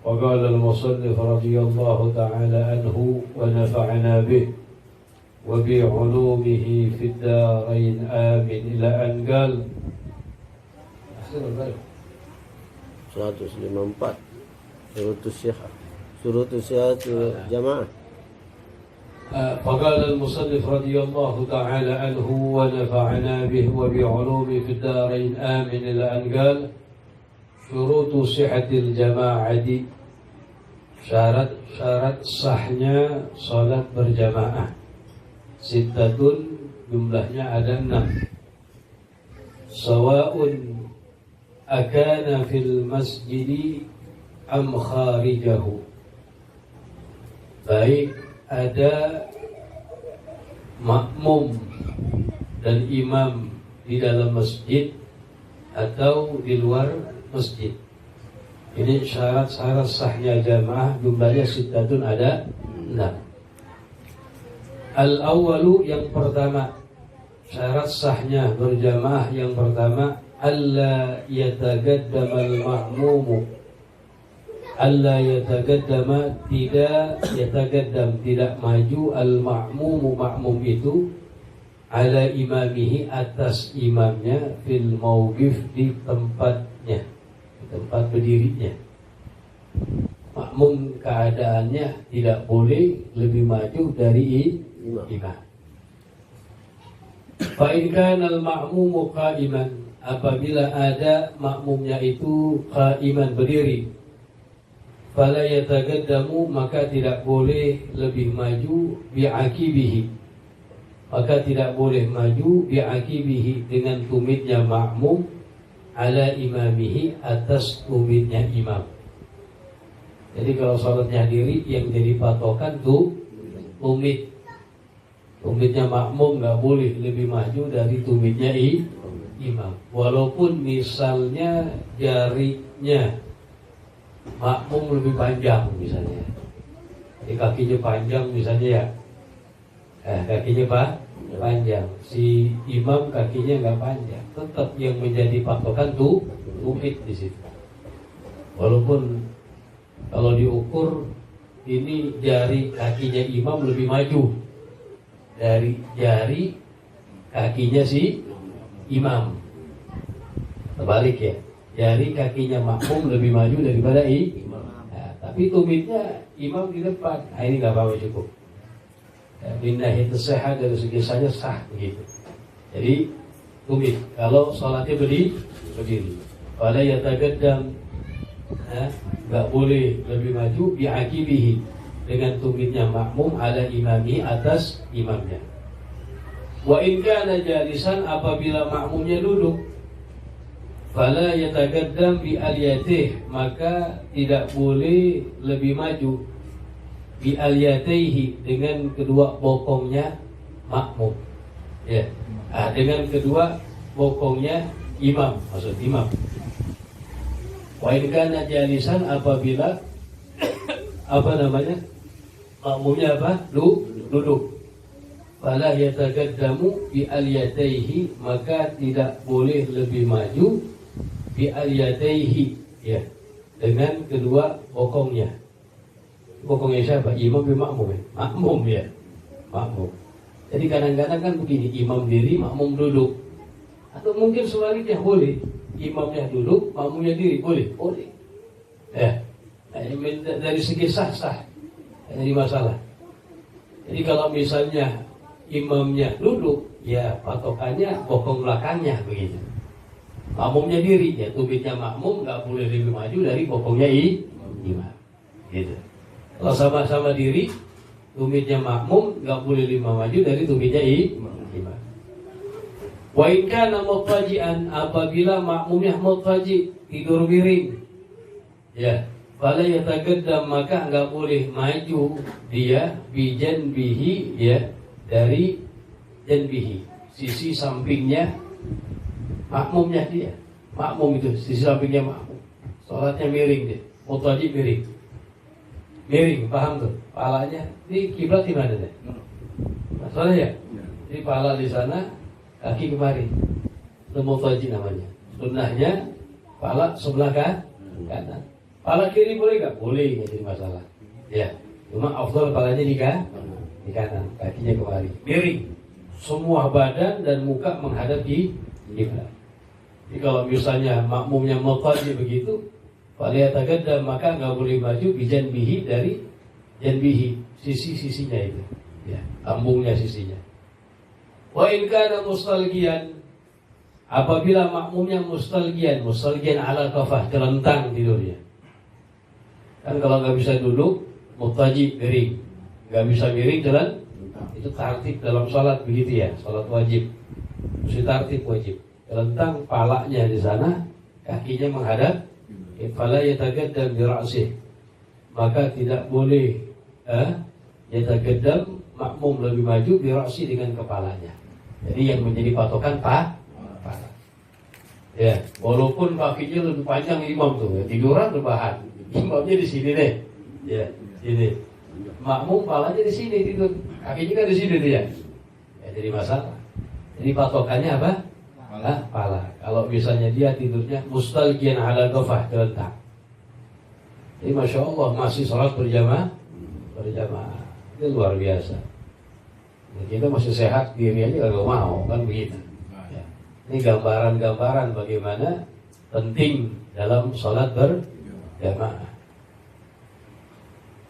وقال المصنف رضي الله تعالى عنه ونفعنا به وبعلومه في الدارين آمين إلى أن قال 154 Surutus Syekh Jamaah. فقال المصنف رضي الله تعالى عنه ونفعنا به وبعلومه في الدارين آمين إلى أن قال شروط صحة الجماعة syarat sahnya salat berjamaah sittatun, jumlahnya ada 6. Sawa'un akana fil masjidi am kharijahu, baik ada makmum dan imam di dalam masjid atau di luar masjid. Ini syarat-syarat sahnya jamaah, jumlahnya sittatun, ada 6. Al-awwalu, yang pertama, syarat sahnya berjamaah yang pertama, alla yatagaddama al-mahmumu, alla yatagaddama, tidak maju al-mahmumu, makmum itu, ala imamihi, atas imamnya, fil mawqif, di tempatnya, tempat berdirinya. Makmum keadaannya tidak boleh lebih maju dari imam. Fa in kana al-ma'mumu qa'iman, apabila ada makmumnya itu qa'iman, berdiri, fala yatagaddamu, maka tidak boleh lebih maju, bi'akibihi, maka tidak boleh maju, bi'akibihi, dengan tumitnya makmum, ala imamihi, atas tumitnya imam. Jadi kalau salatnya diri, yang jadi patokan tuh tumit. Tumitnya makmum nggak boleh lebih maju dari tumitnya imam. Walaupun misalnya jarinya makmum lebih panjang misalnya, jadi kakinya panjang misalnya ya, kakinya panjang, si imam kakinya nggak panjang, tetap yang menjadi patokan tuh tumit di situ. Walaupun kalau diukur ini jari kakinya imam lebih maju dari jari kakinya si imam, terbalik ya, jari kakinya makmum lebih maju daripada imam. Nah, tapi tumitnya imam di depan, nah ini nggak apa-apa, cukup. Binnahi tasahha, dari segi sahnya sah begitu. Jadi tumit kalau sholatnya berdiri. Fala yatagaddam, nggak boleh lebih maju, bi'akibihi, dengan tumitnya makmum, ala imami, atas imamnya. Wa in kana jalisan, apabila makmumnya duduk, fala yatagaddam bi aliyatih, maka tidak boleh lebih maju, bi aliyataihi, dengan kedua bokongnya makmum, ya, dengan kedua bokongnya imam, maksud imam. Wa in kana jalisan, apabila makmumnya duduk, fala yatagaddamu bi aliyataihi, maka tidak boleh lebih maju, bi aliyataihi, ya, dengan kedua bokongnya. Bokongnya siapa? Imam bi makmum, ya? Makmum, ya, makmum. Jadi kadang-kadang kan begini, imam diri, makmum duduk, atau mungkin sebaliknya boleh, imamnya duduk, makmumnya diri, boleh. Ya, dari segi sah, jadi masalah. Jadi kalau misalnya imamnya duduk, ya patokannya bokong belakangnya begitu. Makmumnya diri, ya tumitnya makmum nggak boleh lebih maju dari bokongnya imam. Gitu. Kalau sama-sama diri, tumitnya makmum nggak boleh lebih maju dari tumitnya imam. Wa in kana muttaji'an, apabila makmumnya muttaji, tidur miring, ya, fala yatagaddam, maka enggak boleh maju dia, bijanbihi, ya, dari janbihi, sisi sampingnya makmumnya dia. Makmum itu sisi sampingnya makmum, salatnya miring dia, muttaji miring, paham tuh? Palanya ini kiblat di mana deh? Masalahnya ya? Jadi pala di sana, kaki kemari, itu muttaji namanya. Sunnahnya pala sebelah kanan, Pala kiri boleh nggak? Boleh, nggak jadi masalah. Ya, cuma afdal palanya di kanan, kakinya kemari, miring. Semua badan dan muka menghadap di kiblat. Jadi kalau misalnya makmumnya muqaddi begitu, faliyataqaddam, maka nggak boleh maju bijanbihi, dari janbihi, sisi-sisinya itu. Ya, lambungnya sisinya. Wa in kana mustalqiyan, apabila makmumnya mustalqiyan ala kafah, terlentang tidurnya. Kan kalau nggak bisa duduk, muqtaji miring, nggak bisa miring jalan, itu tartib dalam sholat begitu ya, sholat wajib, mesti tartib wajib. Terlentang palanya di sana, kakinya menghadap, fala yataqaddam bi ra'sih, maka tidak boleh yataqaddam, makmum lebih maju bi ra'si, dengan kepalanya. Jadi yang menjadi patokan pala. Ya, walaupun kakinya lebih panjang imam tuh, ya, tiduran rebahan. Imamnya di sini deh, ya, sini. Makmum palanya di sini tidur, kakinya kan di sini tuh ya. Ya, jadi masalah. Jadi patokannya apa? Pala. Kalau misalnya dia tidurnya mustalqiyan ala dhafah, terletak. Jadi masya Allah masih sholat berjamaah. Itu luar biasa. Nah, kita masih sehat, diri aja gak mau, kan begitu. Ya. Ini gambaran-gambaran bagaimana penting dalam sholat berjamaah.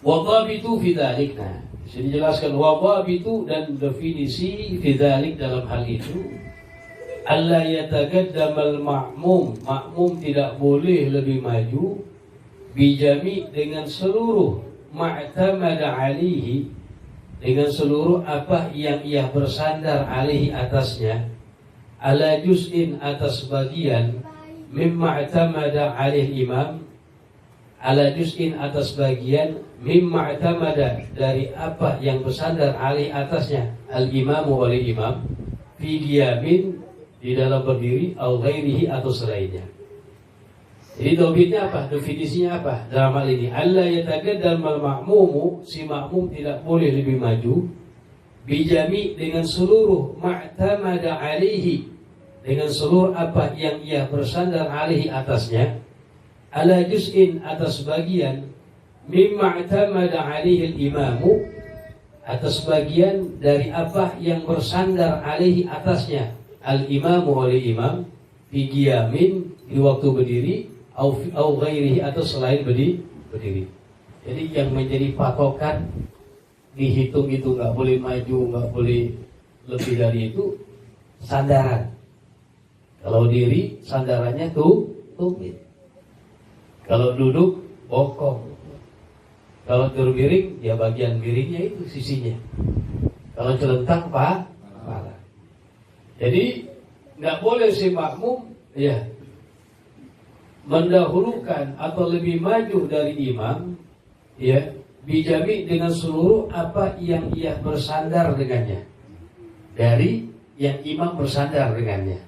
Wadhabitu fi dzalik. Nah, disini dijelaskan wadhabitu, dan definisi fi dzalik dalam hal itu, alla yataqaddamal ma'mum, makmum tidak boleh lebih maju, bijami, dengan seluruh ma'tamada alaihi, dengan seluruh apa yang ia bersandar alaihi atasnya, ala juz'in, atas bagian, mimma i'tamada alaihi imam, ala juz'in, atas bagian, mimma i'tamada, dari apa yang bersandar alaihi atasnya, al-imamu, oleh imam, fi qiyamin, di dalam berdiri, au ghairihi, atau selainnya. Jadi dobitnya apa? Definisinya apa? Dalam hal ini, alla yataqaddamal ma'mumu, si makmum tidak boleh lebih maju, bijami, dengan seluruh ma'tamada alaihi, dengan seluruh apa yang ia bersandar alaihi atasnya, ala juz'in, atas bagian, mimma i'tamada alaihi al-imamu, atas bagian dari apa yang bersandar alaihi atasnya al-imamu, oleh imam, fi qiyamin, di waktu berdiri, au ghairihi, atau selain berdiri. Jadi yang menjadi patokan, dihitung itu nggak boleh maju, nggak boleh lebih dari itu, sandaran. Kalau diri, sandarannya tumit. Kalau duduk, bokong. Kalau termiring, ya bagian miringnya itu sisinya. Kalau celentang, pala. Jadi nggak boleh si makmum ya mendahulukan atau lebih maju dari imam, ya, bijami, dengan seluruh apa yang ia bersandar dengannya, dari yang imam bersandar dengannya.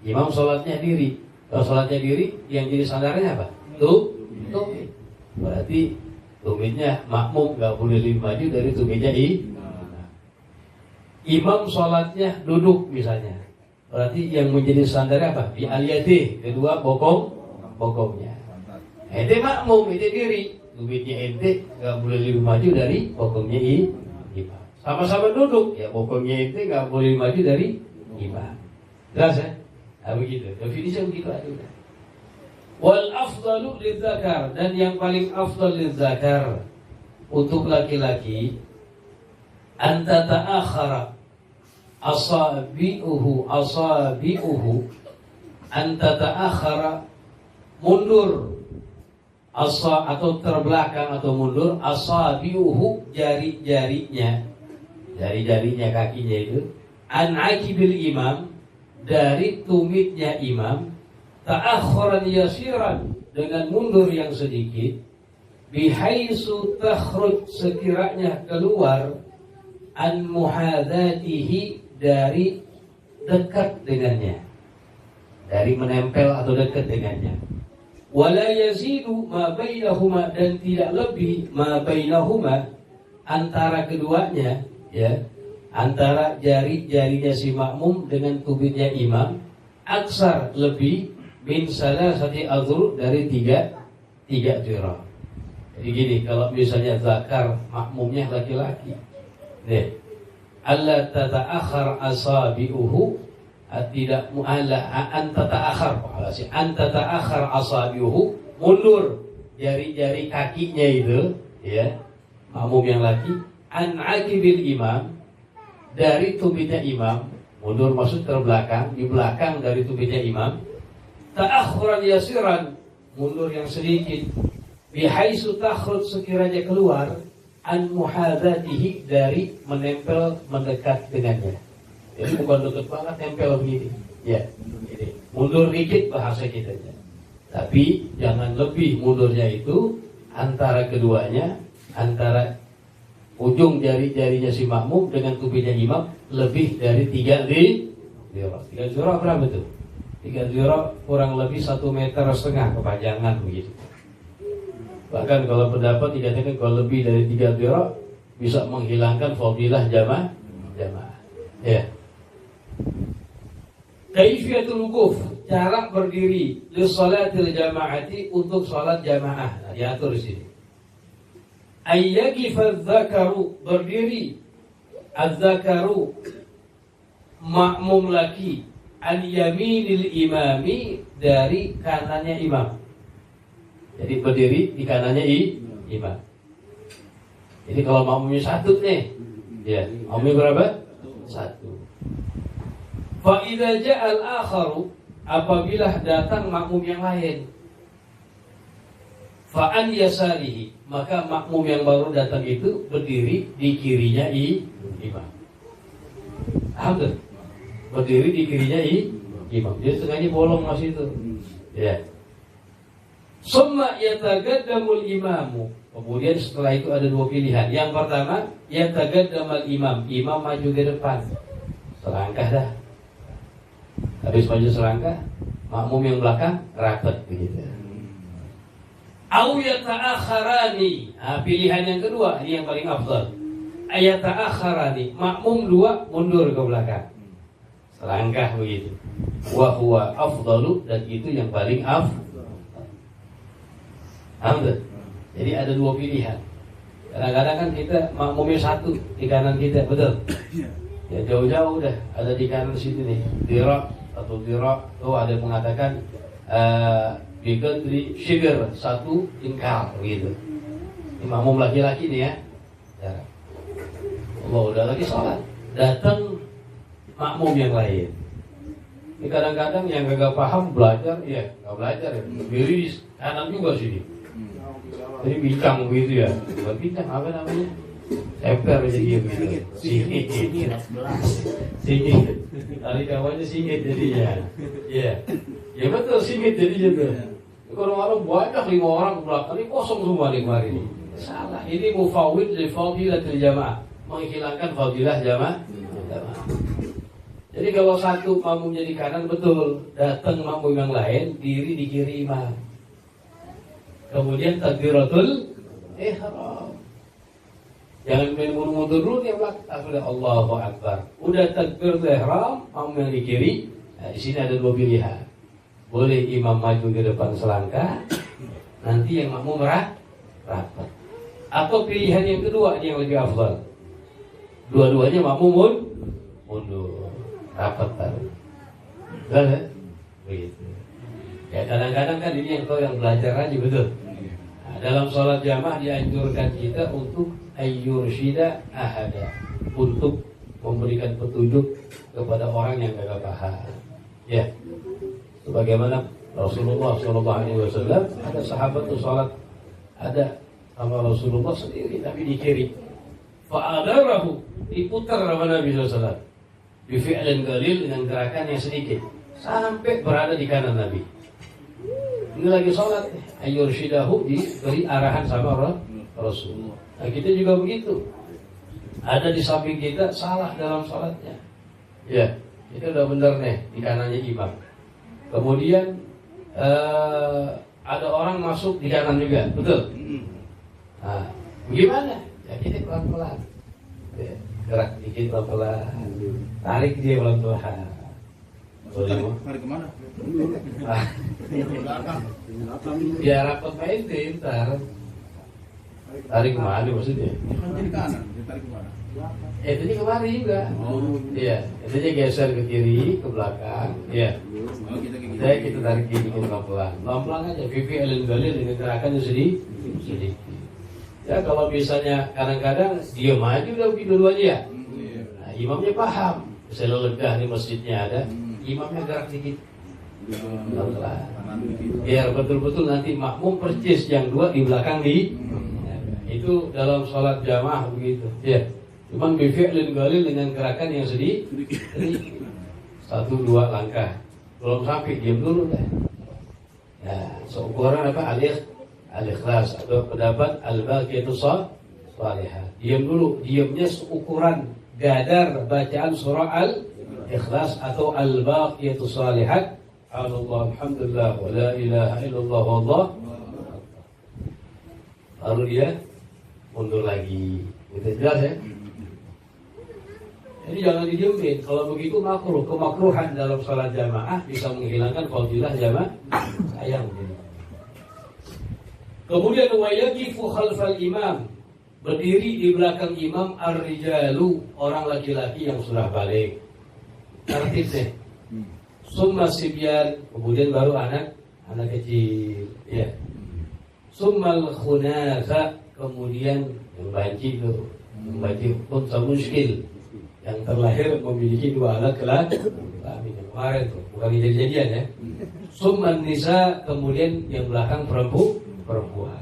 Imam sholatnya diri, kalau sholatnya diri, yang jadi sandarnya apa? Tumit. Berarti tumitnya makmum nggak boleh lebih maju dari tumitnya imam. Sholatnya duduk misalnya, berarti yang menjadi sandarnya apa? Bi aliyati, kedua bokongnya. Ente makmum, ente diri, tumitnya ente nggak boleh lebih maju dari bokongnya imam. Sama-sama duduk, ya bokongnya ente nggak boleh maju dari imam. Jelas ya? Nah, begitu. Definisi begitu aja. Wal afdalu lidzakar, dan yang paling afdal lidzakar, untuk laki-laki, anta ta'akhara asabi'uhu, anta ta'akhara, mundur, atau terbelakang atau mundur, asabi'uhu, jari-jarinya kakinya itu, an aqibil imam, dari tumitnya imam, ta'akhuran yasiran, dengan mundur yang sedikit, bihaisu takhruj, sekiranya keluar, an muhadatihi, dari dekat dengannya, dari menempel atau dekat dengannya, wala yazidu ma bainahuma, dan tidak lebih ma bainahuma, antara keduanya, ya, antara jari-jarinya si makmum dengan tumitnya imam, aksar, lebih, min salasati adhur, dari 3 dhira'. Jadi gini, kalau misalnya zakar makmumnya laki-laki, nih, alla tata'akhir asabi'uhu, tidak mu'alla an tata'akhir asabi'uhu, mundur jari-jari kakinya itu, ya, makmum yang laki, an aqibil imam, dari tumitnya imam, mundur maksud terbelakang, di belakang dari tumitnya imam, ta'akhuran yasiran, mundur yang sedikit, bihaisu takhruj, sekiranya keluar, an muhadzatihi, dari menempel mendekat dengannya. Jadi bukan dekat banget, tempel begini. Ya, begini. Mundur dikit bahasa kita. Tapi jangan lebih mundurnya itu antara keduanya, antara ujung jari-jarinya si makmum dengan tubuhnya imam lebih dari 3 dhira'. 3 dhira' berapa tuh? 3 dhira' kurang lebih 1,5 meter kepanjangan begitu. Bahkan kalau pendapat dikatakan kalau lebih dari 3 dhira' bisa menghilangkan fadilah jamaah. Ya. Kaifiyatul wuquf, cara berdiri li shalatil jamaati, untuk salat jamaah. Nah, diatur di sini. Ayyaqifa adz-dzakaru, berdiri adz-dzakaru makmum laki, an yaminil imami, dari kanannya imam. Jadi berdiri di kanannya imam. Jadi kalau makmumnya 1 nih, ya, makmumnya berapa? 1. Fa idza ja'al akharu, apabila datang makmum yang lain, fa an yasarihi, maka makmum yang baru datang itu berdiri di kirinya imam. Hampir berdiri di kirinya imam. Jadi tengahnya bolong masih itu. Ya. Summa yatagadamul imamu, kemudian setelah itu ada 2 pilihan. Yang pertama, yatagaddamal imam, imam maju ke depan, selangkah dah. Habis maju selangkah, makmum yang belakang rapat begitu. Au yata'akharani, pilihan yang kedua, ini yang paling afdal. Ayata'akharani, makmum 2 mundur ke belakang, selangkah begitu. Wa huwa afdalu, dan itu yang paling afdal. Jadi ada 2 pilihan. Kadang-kadang kan kita makmumnya 1 di kanan kita, betul? Ya jauh-jauh udah ada di kanan situ nih, dhira' atau dhira'. Ada yang mengatakan biqadri shibr, 1 jengkal begitu. Ini makmum laki-laki nih ya. Allah udah lagi sholat, datang makmum yang lain. Ini kadang-kadang yang gak paham belajar, ya gak belajar ya. Berdiri di kanan juga sini. Jadi bincang begitu ya. Bukan bincang, apa namanya? Emper aja gitu. Singit. Tali kawannya singit jadinya. Iya. Ya betul, singit jadinya tuh. Kalau banyak 5 orang ke belakang, ini kosong semua di kemarin. Salah. Ini mufawwid li fadilatil jamaah, menghilangkan fadilah jamaah. Jadi kalau 1 makmumnya di kanan, betul, datang makmum yang lain diri di kiri imam. Kemudian takbiratul ihram. Jangan main mundur dulu dia belakang. Allahu Akbar. Udah takbiratul ihram, makmum yang di kiri. Nah, di sini ada 2 pilihan. Boleh imam maju ke depan selangkah, nanti yang makmum rapat. Atau pilihan yang kedua, ini yang lebih afdal. Dua-duanya makmum mundur, rapat taruh. Betul? Begitu. Ya kadang-kadang kan ini yang kau yang belajar aja, betul. Nah, dalam sholat jamaah dianjurkan kita untuk ayyursyida ahada, untuk memberikan petunjuk kepada orang yang gak paham. Ya, sebagaimana Rasulullah SAW, ada sahabat tuh sholat, ada sama Rasulullah sendiri, tapi di kiri. Fa'adarahu, diputar sama Nabi SAW, bifi'lin qalil, dengan gerakan yang sedikit, sampai berada di kanan Nabi. Ini lagi sholat, ayyursyidahu, diberi arahan sama Rasulullah. Nah kita juga begitu. Ada di samping kita salah dalam sholatnya, ya itu udah benar nih, di kanannya imam. Kemudian ada orang masuk di kanan juga, betul? Nah, bagaimana? Ya kita pelan-pelan, ya, gerak dikit pelan-pelan, tarik dia pelan-pelan. Tarik kemana? Ya rapat main tim, tarik kemana maksudnya? Kan jadi kanan, ditarik kemana? Itu kemari juga. Oh, Iya, itu geser ke kiri, ke belakang. Iya. oh kita Kita tarik kiri ke pelan-pelan. Pelan-pelan aja. Vivi elin-galil dengan gerakan sedikit. Ya kalau misalnya kadang-kadang dia maju udah dulu aja ya. Nah, imamnya paham. Misalnya lega di masjidnya ada, imamnya gerak dikit. Pelan-pelan. Biar betul-betul nanti makmum persis yang dua di belakang di. Itu dalam sholat jamaah begitu. Ya. Cuman bifi'lin galil dengan gerakan yang sedikit. 1-2 langkah. Belum sampai diam dulu dah. Ya, seukuran apa? Al-ikhlas atau pendapat al-baqiyatus shalihah. Diam dulu, diamnya seukuran gadar bacaan surah al-ikhlas atau al-baqiyatus shalihah. Allah alhamdulillah wa la ilaha illallah wallah. Baru dia mundur lagi. Itu jelas ya? Jadi jangan didiemin. Kalau begitu makruh. Kemakruhan dalam salat jamaah bisa menghilangkan fadilah jamaah. Sayang. Kemudian wa yaqifu khalfal imam. Berdiri di belakang imam ar-rijalu, orang laki-laki yang sudah balik. Tertibnya. Summa sibyan, kemudian baru anak kecil. Ya. Summal khunatha, kemudian yang banci itu, yang banci pun muskil. Yang terlahir memiliki 2 anak kelamin yang kemarin tuh, bukan kejadian ya. Summan nisa, kemudian yang belakang perempuan.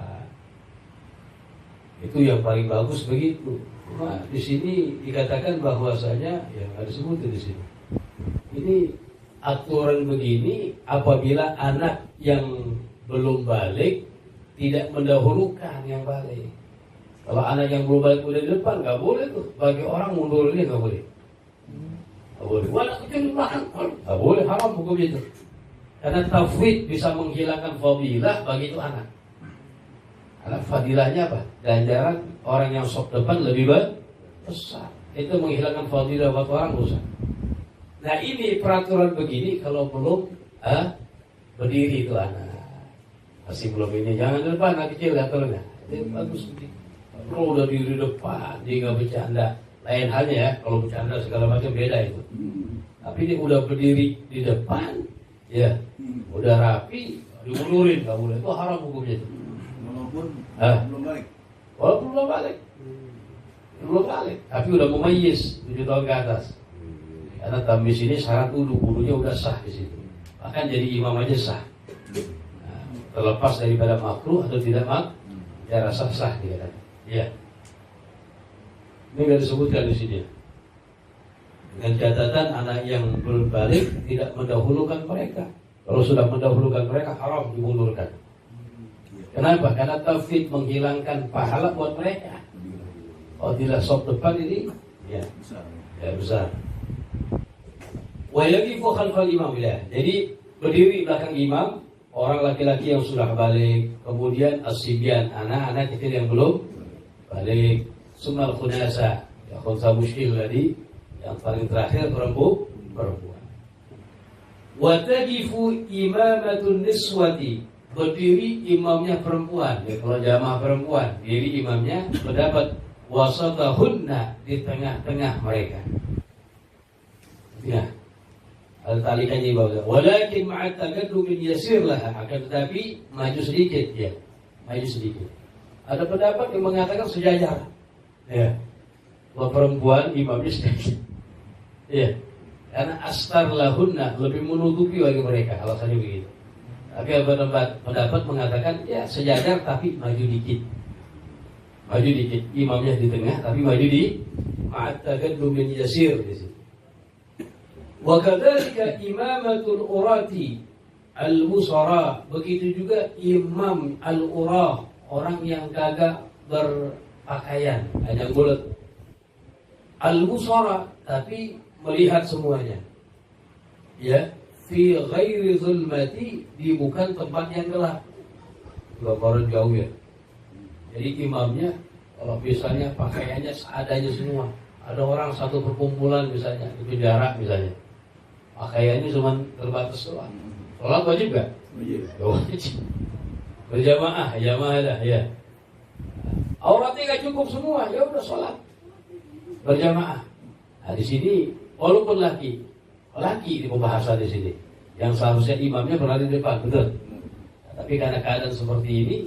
Itu yang paling bagus begitu. Cuma di sini dikatakan bahwasanya yang ada disebut di sini. Ini aturan begini apabila anak yang belum balik tidak mendahulukan yang balik. Kalau anak yang belum balik udah di depan, nggak boleh tuh. Bagi orang mundur ini nggak boleh. Nggak boleh. Anak kecil di belakang, nggak boleh, haram hukum itu. Karena tafwid bisa menghilangkan fadilah bagi itu anak. Karena fadilahnya apa? Ganjaran orang yang sok depan lebih besar. Itu menghilangkan fadilah buat orang besar. Nah ini peraturan begini kalau belum berdiri itu anak. Masih belum ini, jangan di depan anak kecil aturannya. Itu bagus begitu. Kalau udah diri depan, dia nggak bercanda. Lain halnya ya, kalau bercanda segala macam beda itu. Tapi dia udah berdiri di depan, ya, udah rapi, dimundurin nggak boleh. Itu haram hukumnya itu. Walaupun belum balik. Walaupun belum balik, tapi udah memayis 7 tahun ke atas. Karena tamis ini syarat wudunya udah sah di situ. Bahkan jadi imam aja sah. Nah, terlepas daripada makruh atau tidak ya sah dikatakan. Ya. Ini nggak disebutkan di sini. Dengan catatan anak yang belum balik tidak mendahulukan mereka. Kalau sudah mendahulukan mereka haram dimundurkan. Kenapa? Karena tafwid menghilangkan pahala buat mereka. Kalau tidak sok depan ini, ya besar. Wa yaqifu khalfal imam ya. Jadi berdiri di belakang imam orang laki-laki yang sudah balik, kemudian as-sibyan, anak-anak kecil yang belum balik, sumal khunasa, ya khunsa muskil tadi, yang paling terakhir perempuan. Wa taqifu imamatun niswati, berdiri imamnya perempuan. Ya, kalau jamaah perempuan, diri imamnya mendapat wasatahunna, di tengah-tengah mereka. Ya. Al-talikannya bawah. Walakin ma'at taqaddumin yasir laha, akan tetapi maju sedikit ya. Maju sedikit. Ada pendapat yang mengatakan sejajar. Ya. Kalau perempuan imamnya sedikit. Ya. Karena astar lahunna, lebih menutupi bagi mereka, alasannya begitu. Tapi ada pendapat mengatakan ya sejajar tapi maju dikit. Maju dikit, imamnya di tengah tapi maju di ma'at taqaddumin yasir di situ. Wa kadzalika imamatul urati al-busara, begitu juga imam al-urah, orang yang kagak berpakaian, hanya bulat. Al-busara, tapi melihat semuanya. Ya, fi ghairi zulmati, di bukan tempat yang gelap. Gambaran jauh ya. Jadi imamnya kalau misalnya pakaiannya seadanya semua. Ada orang satu perkumpulan misalnya di penjara misalnya. Pakaiannya cuma terbatas doang. Sholat wajib gak? Wajib. Wajib. Berjamaah, jamaah dah ya. Auratnya gak cukup semua, ya udah sholat berjamaah. Nah, di sini walaupun laki di pembahasan di sini, yang seharusnya imamnya berada di depan, betul. Tapi karena keadaan seperti ini,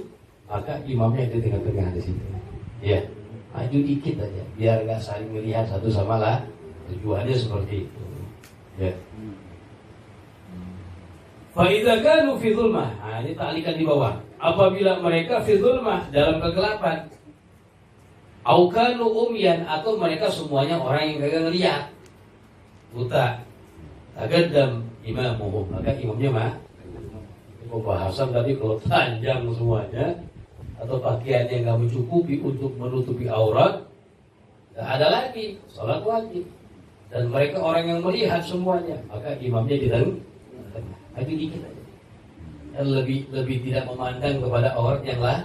maka imamnya di tengah-tengah di situ. Ya, maju dikit aja, biar gak saling melihat satu sama lain. Tujuannya seperti itu. Ya. Fa'idza kanu fi dzulmah. Nah, ini ta'likan di bawah. Apabila mereka fi dzulmah, dalam kegelapan. Au kanu umyan, atau mereka semuanya orang yang kagak ngelihat. Buta. Tagaddam imamuhum, maka imamnya mah. Pembahasan tadi kalau panjang semuanya, atau pakaian yang gak mencukupi untuk menutupi aurat, gak ada lagi salat wajib. Dan mereka orang yang melihat semuanya, maka imamnya di tengah. Maju dikit aja. Dan lebih tidak memandang kepada aurat yang lain.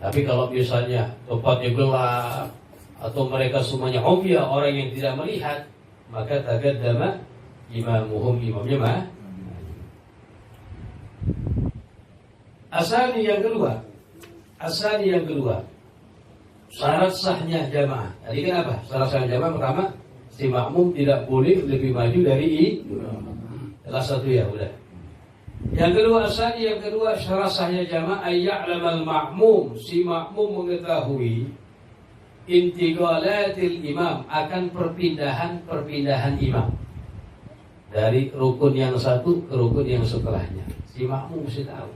Tapi kalau misalnya tempatnya gelap atau mereka semuanya umya, orang yang tidak melihat, maka tagaddama imamuhum, imamnya mah. Asani yang kedua, syarat sahnya jamaah. Tadi kan apa? Syarat sahnya jamaah pertama, si makmum tidak boleh lebih maju dari salah satu ya udah. Yang kedua syarat sahnya jamaah ayya'lamal makmum, si makmum mengetahui intiqalatil imam, akan perpindahan imam dari rukun yang satu ke rukun yang setelahnya. Si makmum mesti tahu.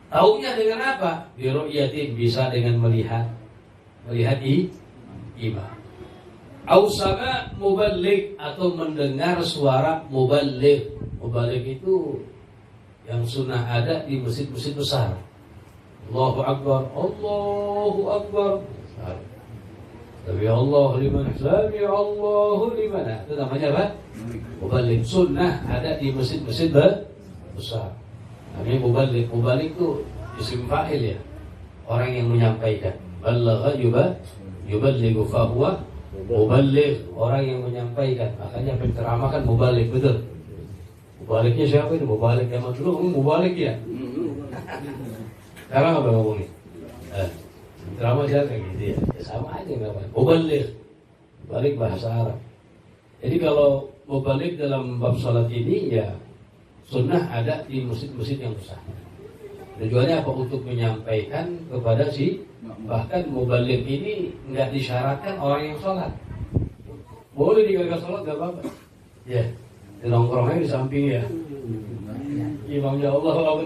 Taunya dengan apa? Biru'yatin, bisa dengan melihat imam. Au sama muballigh, atau mendengar suara muballigh. Muballigh itu yang sunnah ada di masjid-masjid besar. Allahu Akbar, Allahu Akbar. Sami Allah liman sami Allahu liman. Itu namanya apa? Muballigh. Sunnah ada di masjid-masjid besar. Namanya muballigh. Muballigh itu isim fa'il ya. Orang yang menyampaikan. Ballagha yuballighu fahuwa muballigh, orang yang menyampaikan. Makanya penceramah kan muballigh, betul. Mubalighnya siapa itu? Muballigh yang dulu muballigh ya. Sekarang apa ngomongin? Penceramah siapa gitu ya? Sama aja namanya. Muballigh. Muballigh bahasa Arab. Jadi kalau muballigh dalam bab salat ini ya sunnah ada di masjid-masjid yang besar. Tujuannya apa? Untuk menyampaikan kepada bahkan muballigh ini nggak disyaratkan orang yang sholat. Boleh digagal sholat nggak apa-apa. Ya, nongkrongnya di samping ya. Imamnya Allah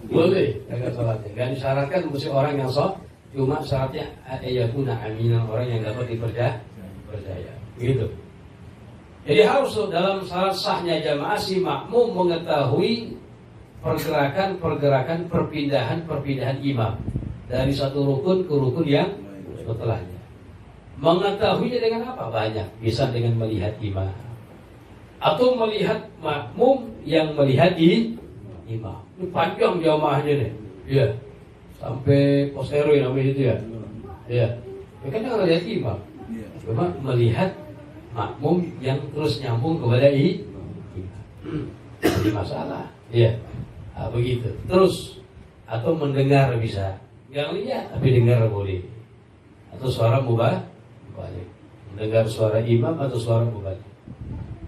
boleh gagal sholatnya. Nggak disyaratkan mesti orang yang sholat. Cuma syaratnya ayatuna aminan, orang yang dapat dipercaya. Gitu. Jadi harus dalam syarat sahnya jamaah si makmum mengetahui pergerakan perpindahan imam dari satu rukun ke rukun yang setelahnya. Mengetahuinya dengan apa? Banyak. Bisa dengan melihat imam atau melihat makmum yang melihat imam. Ini panjang jamaahnya nih. Iya. Sampai posterior namanya itu ya. Iya. Ya kan jangan lihat imam. Cuma melihat makmum yang terus nyambung kepada jadi masalah. Iya. Nah, begitu. Terus atau mendengar bisa. Jangan lihat tapi dengar boleh. Atau suara muballigh. Mendengar suara imam atau suara muballigh.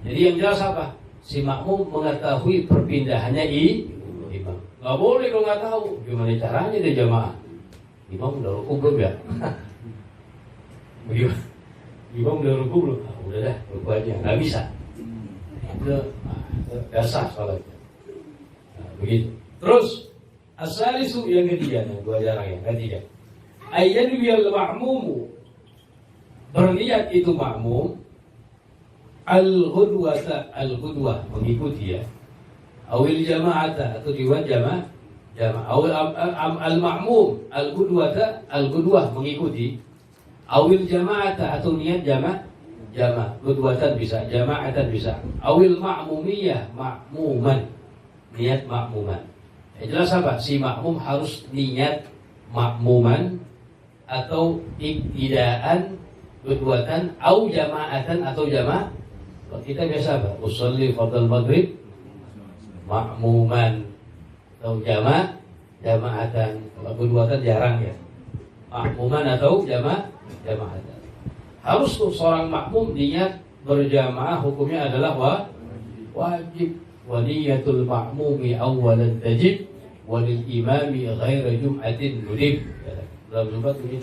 Jadi yang jelas apa? Si makmum mengetahui perpindahannya imam. Nggak boleh kalau nggak tahu. Gimana caranya dia jamaah? Imam udah rukuk belum ya? Bagaimana? Imam udah rukuk belum? Udah dah, rukuk aja. Nggak bisa. Itu dasar sholatnya. Nah, begitu. Terus asalisu yang ketiga, dua jarang yang ketiga. Ayyadu bil ma'mumu, berniat itu makmum al-ghudwah mengikuti ya. Awil jama'ata, atau diwan jamaah. Awil al-ma'mum al-ghudwah mengikuti. Awil jama'ata, atau niat jamaah. Ghudwatan bisa, jama'atan bisa. Awil ma'mumiyah, ma'muman, niat ma'muman. Jelas apa? Si makmum harus niat makmuman atau iktidaan kedua-duaan, au jama'atan atau jamaah. Kalau kita biasa apa? Usolli fardal maghrib ma'muman atau jama'atan. Kalau kedua-duaan jarang ya. Ma'muman atau jama'atan. Harus tuh seorang makmum niat berjamaah, hukumnya adalah wajib. Waliyatul ma'mumi awwalan tajib walil imami ghaira jum'atin nudib. Dalam jumlah itu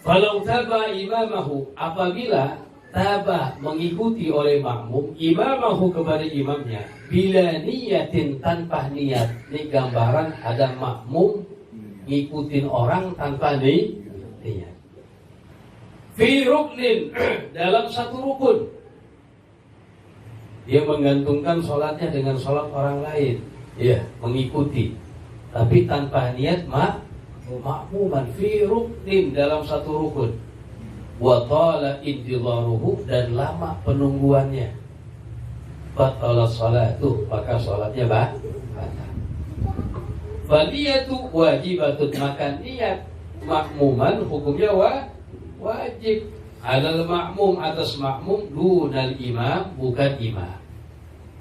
kalau taba imamahu, apabila taba mengikuti oleh makmum imamahu kepada imamnya bila niyatin tanpa niat. Ini gambaran ada makmum ngikutin orang tanpa niat. Fi ruknin dalam satu rukun. Dia menggantungkan sholatnya dengan sholat orang lain. Ya, mengikuti. Tapi tanpa niat makmuman fi ruknin dalam satu rukun. Wa tala intidharuhu dan lama penungguannya. Batala salatu, maka sholatnya batal. Fadiyatu wajibatun, maka niat makmuman hukumnya wajib. Alal makmum, atas makmum, dunal imam, bukan imam.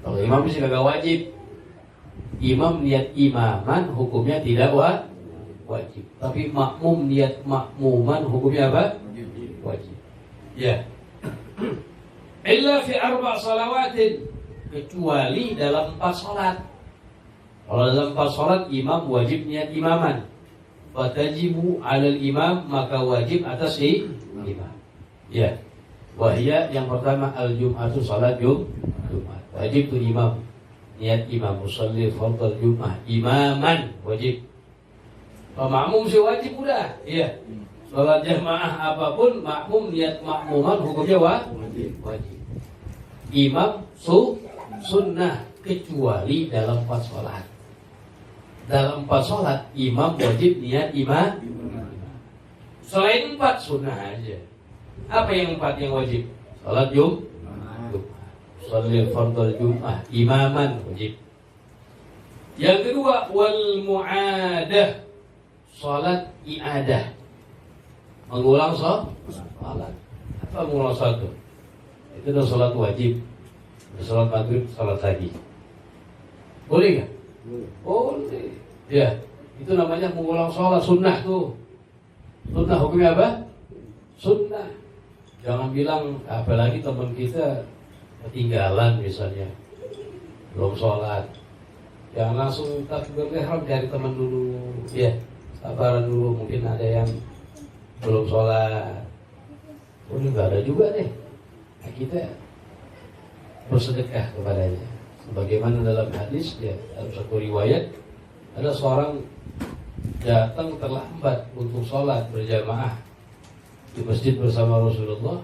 Kalau imam sih kagak wajib. Imam niat imaman hukumnya tidak wajib. Tapi makmum niat makmuman hukumnya apa? Wajib. Ya. Illa fi 4 salawatin, kecuali dalam 4 salat. Kalau dalam 4 salat imam wajib niat imaman. Fatajibu 'alal imam, maka wajib atas imam. Ya, wahya yang pertama al-jum'atu salat Jumat. Wajib tu imam, niat imam musalli fardal Jum'ah imaman wajib. Makmum sih wajib udah. Iya. Salat jamaah apapun makmum niat makmuman hukumnya wajib. Imam sunnah kecuali dalam 4 salat. Dalam 4 salat imam wajib niat imam. Selain 4 sunnah aja. Apa yang 4 yang wajib? Salat Jumat. Salat fardal Jum'ah imaman wajib. Yang kedua wal mu'adah, salat i'adah. Mengulang salat. Apa mengulang salat itu? Itu adalah salat wajib. Salat maghrib, salat lagi. Boleh enggak? Boleh. Ya, itu namanya mengulang salat sunnah tuh. Sunnah hukumnya apa? Sunnah. Jangan bilang, apalagi teman kita ketinggalan misalnya, belum sholat, jangan langsung takbir ihram, cari teman dulu, ya, sabaran dulu, mungkin ada yang belum sholat. Oh, ini nggak ada juga deh. Nah, kita bersedekah kepadanya. Sebagaimana dalam hadis, ya, dalam satu riwayat, ada seorang datang terlambat untuk sholat berjamaah di masjid bersama Rasulullah.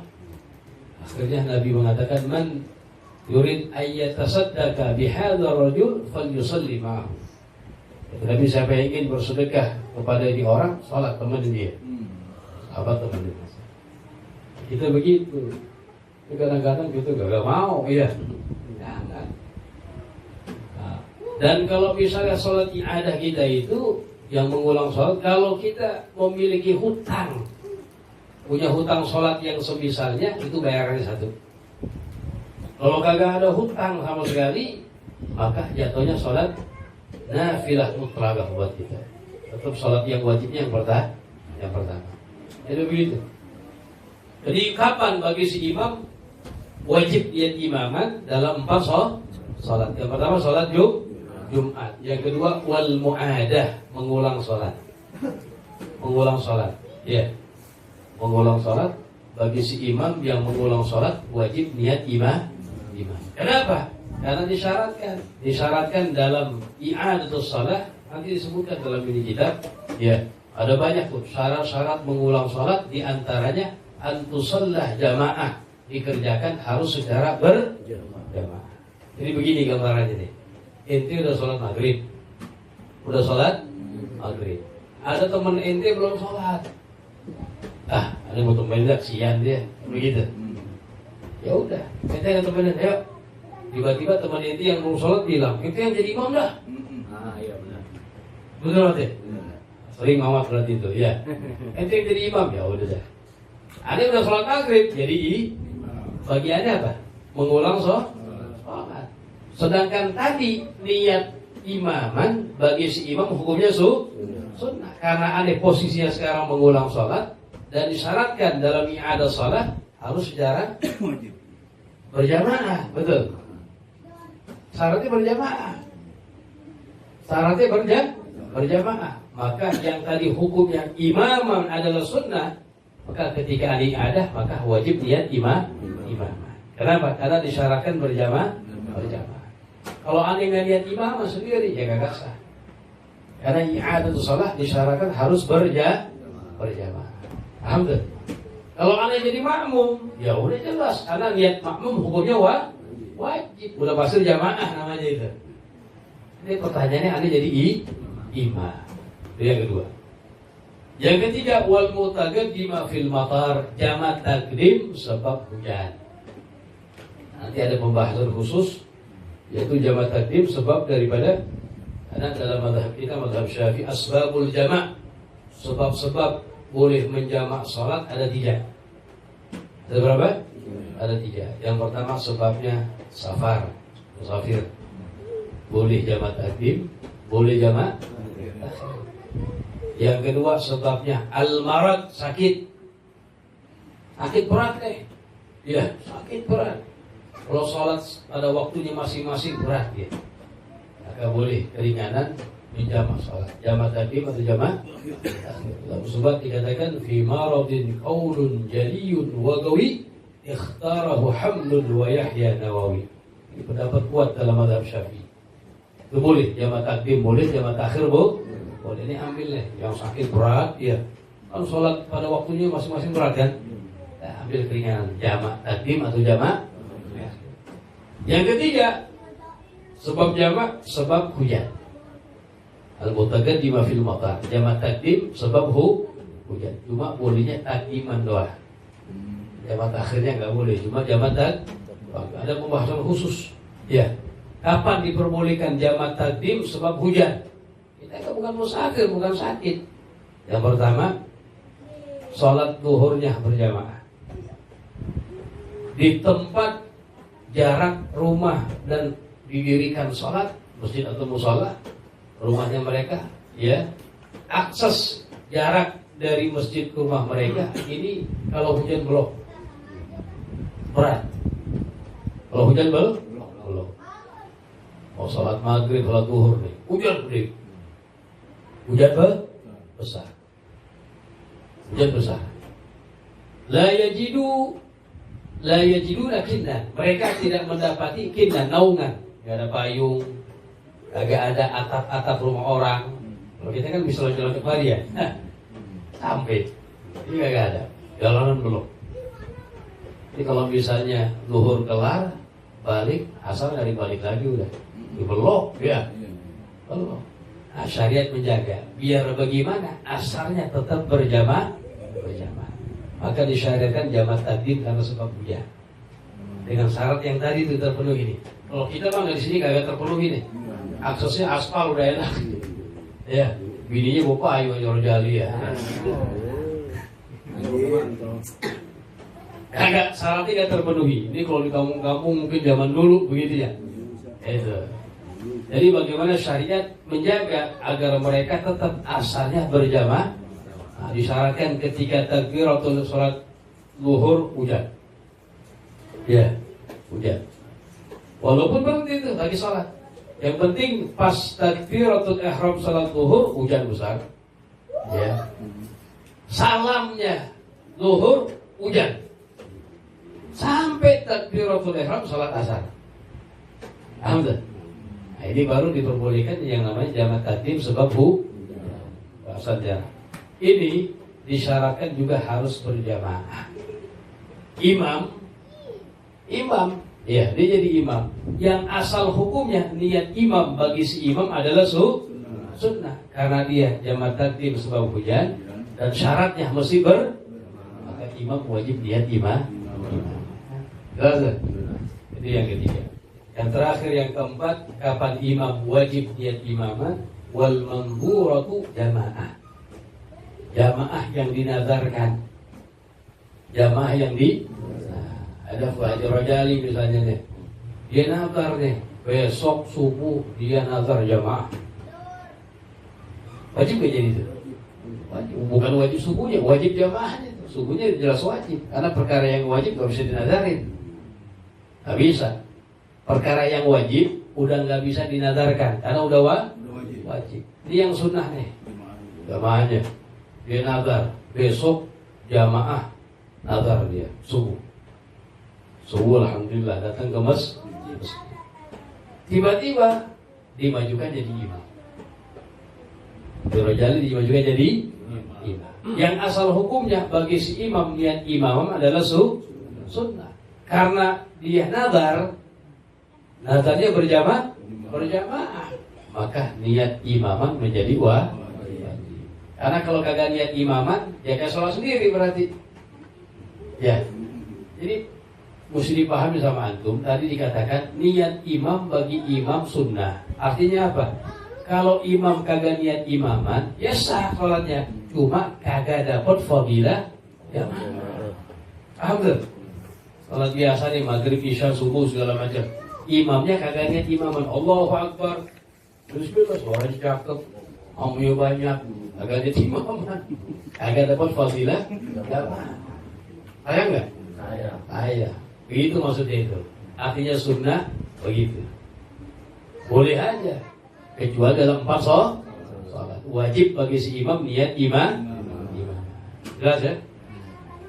Akhirnya Nabi mengatakan, man yurid ayyatasaddaqa bihadzal rajul falyusalli ma'ahu. Nabi, siapa yang ingin bersedekah kepada ini orang, salat teman dia. Sahabat teman dia. Kita begitu. Kadang-kadang kita gak mau, ya. Jangan. Nah, dan kalau misalnya salat i'adah kita itu yang mengulang salat, kalau kita memiliki hutang, punya hutang sholat yang semisalnya, itu bayarannya 1. Kalau kagak ada hutang sama sekali, maka jatuhnya sholat nafilah mutlaqah buat kita. Tetap sholat yang wajibnya yang pertama. Jadi begitu. Jadi kapan bagi si imam wajib niat imaman dalam 4 sholat? Yang pertama sholat Jumat. Yang kedua wal mu'adah, mengulang sholat. Ya. Mengulang sholat, bagi si imam yang mengulang sholat wajib niat imam. Kenapa? Karena disyaratkan dalam i'adatus shalah, nanti disebutkan dalam ini kitab. Ya, ada banyak tuh syarat-syarat mengulang sholat, diantaranya antusallah jamaah, dikerjakan harus secara berjamaah. Jadi begini gambarannya nih. Ente udah sholat maghrib, ada teman ente belum sholat. Ada mau temenin sian dia, begitu. Ya udah, kita yang temenin, ayo. Tiba-tiba teman itu yang mau sholat bilang, itu yang jadi imam dah. Iya benar. Betul nggak? Sering Mamat berarti itu, ya. Ente jadi imam, ya udah dah. Ane udah sholat maghrib, jadi bagiannya apa? Mengulang sholat. Sedangkan tadi niat imaman bagi si imam hukumnya sunnah. Karena aneh posisinya sekarang mengulang sholat dan disyaratkan dalam i'adah sholat harus secara berjamaah, betul. Syaratnya berjamaah. Syaratnya berjamaah. Maka yang tadi hukumnya imaman adalah sunnah, maka ketika aneh i'adah maka wajib niat imaman. Kenapa? Karena disyaratkan berjamaah. Kalau aneh nggak niat imam sendiri ya gak sah. Karena i'adatus shalah disyaratkan harus berjamaah. Alhamdulillah. Kalau aneh jadi makmum, ya udah jelas. Karena niat makmum hukumnya wajib. Udah pasti jamaah namanya itu. Ini pertanyaannya aneh jadi imam. Itu yang kedua. Yang ketiga, wal mutaqaddima fil matar, jamak takdim sebab hujan. Nanti ada pembahasan khusus, yaitu jamak takdim sebab daripada, karena dalam mazhab kita, mazhab Syafi'i, asbabul jamak, sebab-sebab boleh menjamak salat ada 3. Ada berapa? Ada 3. Yang pertama sebabnya safar, musafir, boleh jamak takdim, boleh jamak takhir. Yang kedua sebabnya al-marad, sakit berat deh, ya sakit berat. Kalau sholat pada waktunya masing-masing berat ya, maka boleh keringanan menjamak sholat. Jamak takdim atau jamak takhir. Dalam sebab dikatakan fi maradin qaulun jaliyun wa gawi ikhtarahu Hamdun wa Yahya Nawawi. Ini pendapat kuat dalam mazhab Syafi'i. Itu boleh jamak takdim, boleh jamak takhir boleh. Ini ambil nih yang sakit berat ya. Kan sholat pada waktunya masing-masing berat kan? Nah, ambil keringanan jamak takdim atau jamak. Yang ketiga, sebab jamak, sebab hujan. Al-mutaqaddima fil matar, jamak takdim sebab hujan. Cuma bolehnya takdiman doang. Jamak takhirnya enggak boleh, cuma jamak takdim. Ada pembahasan khusus. Ya. Kapan diperbolehkan jamak takdim sebab hujan? Kita kan bukan musafir, bukan sakit. Yang pertama, sholat zuhurnya berjamaah di tempat jarak rumah dan didirikan sholat, masjid atau musola, rumahnya mereka, ya, akses jarak dari masjid ke rumah mereka ini kalau hujan belum berat. Kalau hujan belum. Mau sholat maghrib, sholat zuhur nih, hujan gede, hujan besar, hujan besar. La yajiduna kinnan, mereka tidak mendapati kinnan, naungan, gak ada payung, agak ada atap-atap rumah orang. Kalau kita kan bisa jalan ke pagi ya, sampai ini gak ada, jalanan belum. Ini kalau misalnya zuhur kelar, balik, asal dari balik lagi udah belok ya, belok. Nah, syariat menjaga biar bagaimana asarnya tetap berjamaah. Maka disyariatkan jamak takdim karena sebab hujan. Dengan syarat yang tadi itu terpenuhi ini. Kalau kita mah di sini kagak terpenuhi nih. Aksesnya aspal udah enak. Ya, bininya bapak ayo jali ya. Kagak, syaratnya tidak terpenuhi. Ini kalau di kampung-kampung mungkin zaman dulu begitu ya. Itu. Jadi bagaimana syariat menjaga agar mereka tetap asalnya berjamaah. Nah, disyaratkan ketika takbiratul salat zuhur hujan. Ya, hujan. Walaupun berhenti itu lagi salat. Yang penting pas takbiratul ihram salat zuhur hujan besar. Ya. Salamnya zuhur hujan. Sampai takbiratul ihram salat asar. Alhamdulillah. Nah, ini baru diperbolehkan yang namanya jamak takdim sebab bahasan jarak. Ini disyaratkan juga harus berjamaah. Imam, ya dia jadi imam. Yang asal hukumnya niat imam bagi si imam adalah sunnah, karena dia jamak takdim sebab hujan dan syaratnya mesti maka imam wajib niat imam. Jelas? Itu yang ketiga. Yang terakhir yang keempat, kapan imam wajib niat imaman? Wal mamburatu jamaah. jamaah yang dinazarkan. Jamaah yang ada Fuad Rajali misalnya nih. Dia nazar nih, besok subuh dia nazar jamaah. Wajib gak jadi itu? Wajib. Bukan wajib subuhnya, wajib jamaahnya. Subuhnya jelas wajib, karena perkara yang wajib gak bisa dinazarin. Gak bisa. Perkara yang wajib udah gak bisa dinazarkan, karena udah wajib. Ini yang sunnah nih, jamaahnya. Dia nazar, besok jamaah nazar dia, subuh. Subuh alhamdulillah datang ke masjid. Tiba-tiba dimajukan jadi imam. Dirojali dimajukan jadi imam. Yang asal hukumnya bagi si imam niat imam adalah sunnah. Karena dia nazarnya berjamaah, maka niat imaman menjadi wajib. Karena kalau kagak niat imaman, ya kayak sholat sendiri berarti. Ya, jadi mesti dipahami sama antum. Tadi dikatakan niat imam bagi imam sunnah. Artinya apa? Kalau imam kagak niat imaman, ya sah sholatnya. Cuma kagak dapat fadilah jamaah. Paham tuh? Sholat biasa nih, maghrib, isya, subuh segala macam. Imamnya kagak niat imaman. Allahu Akbar. Bismillah, suaranya cakep, omnya banyak, kagak niat imaman. Kagak dapat fadilah jamaah. Ayah enggak? Ayah. Begitu maksudnya itu. Artinya sunnah begitu. Boleh aja. Kecuali dalam 4 sholat. Wajib bagi si imam niat imam. Jelas ya?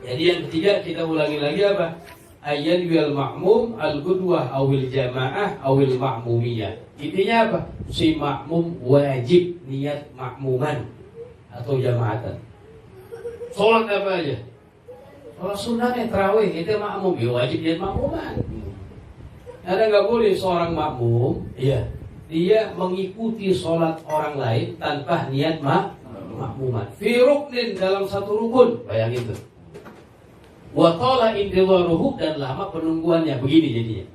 Jadi yang ketiga kita ulangi lagi apa? Ayyan wal ma'mum al-qudwah awil jamaah awil ma'mumiyah. Intinya apa? Si makmum wajib niat makmuman atau jamaatan. Sholat apa aja? Kalau sunnahnya tarawih itu makmum, ya wajib niat makmuman. Ada nggak boleh seorang makmum, ya dia mengikuti sholat orang lain tanpa niat makmuman. Fi ruknin dalam satu rukun, bayangin tuh. Wa tala intidharuhu dan lama penungguannya, begini jadinya.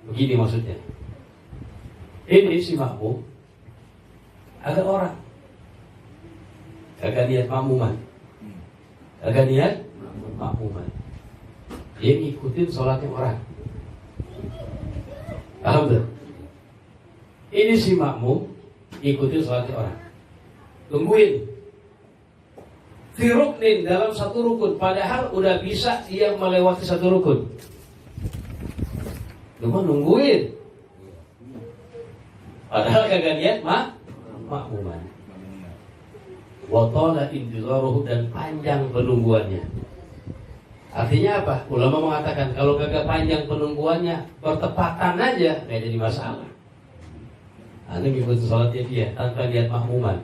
Begini maksudnya. Ini si makmum, ada orang kagak niat makmuman, kagak niat makmuman. Dia ngikutin sholatnya orang. Paham tuh? Ini si makmum ikutin sholatnya orang. Tungguin. Fi ruknin dalam satu rukun, padahal udah bisa dia melewati satu rukun. Cuma nungguin. Padahal kagak niat makmuman. Wa tala intidharuhu dan panjang penungguannya. Artinya apa? Ulama mengatakan kalau kagak panjang penungguannya, bertepatan aja nggak jadi masalah. Anda ngikutin sholatnya dia tanpa niat makmuman.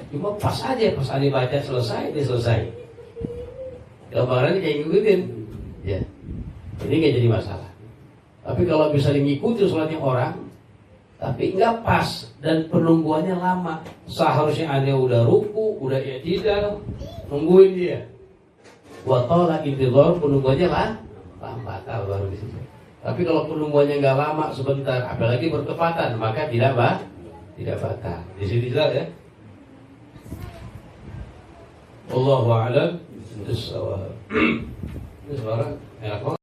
Cuma pas aja, pas Anda baca selesai, dia selesai. Gambarannya kayak ngikutin, ya. Ini nggak jadi masalah. Tapi kalau bisa ngikutin sholatnya orang, tapi nggak pas dan penungguannya lama, seharusnya Anda udah ruku, udah i'tidal, nungguin dia. Wa tala intidhar penungguannya lama, baru di situ. Tapi kalau penungguannya nggak lama sebentar, apalagi bertepatan, maka tidak batal. Di sini jelas ya. Wallahu a'lam. Ini suara enak banget.